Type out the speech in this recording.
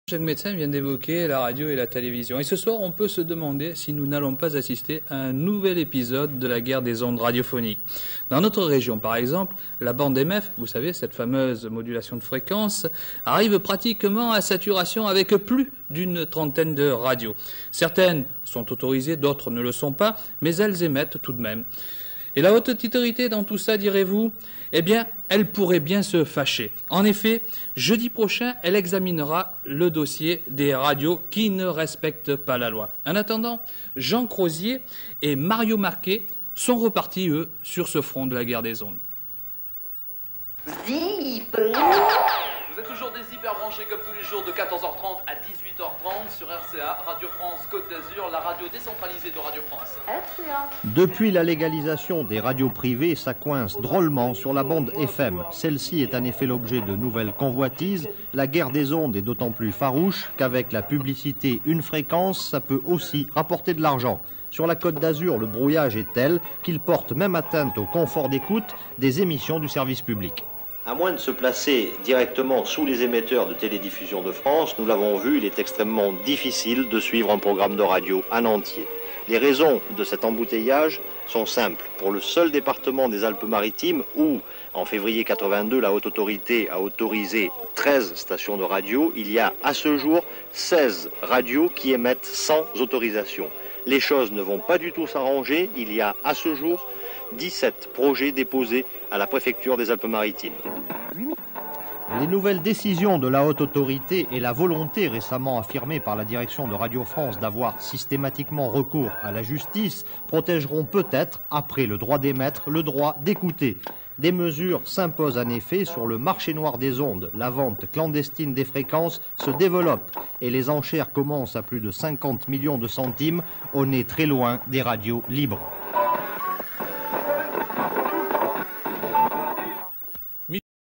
Jacques Médecin vient d'évoquer la radio et la télévision. Et ce soir, on peut se demander si nous n'allons pas assister à un nouvel épisode de la guerre des ondes radiophoniques. Dans notre région, par exemple, la bande MF, vous savez, cette fameuse modulation de fréquence, arrive pratiquement à saturation avec plus d'une trentaine de radios. Certaines sont autorisées, d'autres ne le sont pas, mais elles émettent tout de même. Et la haute autorité dans tout ça, direz-vous? Eh bien, elle pourrait bien se fâcher. En effet, jeudi prochain, elle examinera le dossier des radios qui ne respectent pas la loi. En attendant, Jean Crozier et Mario Marquet sont repartis, eux, sur ce front de la guerre des ondes. Zip. Vous êtes toujours des hyper branchés comme tous les jours de 14h30 à 18h30 sur RCA, Radio France Côte d'Azur, la radio décentralisée de Radio France. RCA. Depuis la légalisation des radios privées, ça coince drôlement sur la bande FM. Celle-ci est en effet l'objet de nouvelles convoitises. La guerre des ondes est d'autant plus farouche qu'avec la publicité une fréquence, ça peut aussi rapporter de l'argent. Sur la Côte d'Azur, le brouillage est tel qu'il porte même atteinte au confort d'écoute des émissions du service public. À moins de se placer directement sous les émetteurs de télédiffusion de France, nous l'avons vu, il est extrêmement difficile de suivre un programme de radio en entier. Les raisons de cet embouteillage sont simples. Pour le seul département des Alpes-Maritimes, où en février 82, la haute autorité a autorisé 13 stations de radio, il y a à ce jour 16 radios qui émettent sans autorisation. Les choses ne vont pas du tout s'arranger, il y a à ce jour 17 projets déposés à la préfecture des Alpes-Maritimes. Les nouvelles décisions de la haute autorité et la volonté récemment affirmée par la direction de Radio France d'avoir systématiquement recours à la justice protégeront peut-être, après le droit d'émettre, le droit d'écouter. Des mesures s'imposent en effet sur le marché noir des ondes. La vente clandestine des fréquences se développe et les enchères commencent à plus de 50 millions de centimes. On est très loin des radios libres.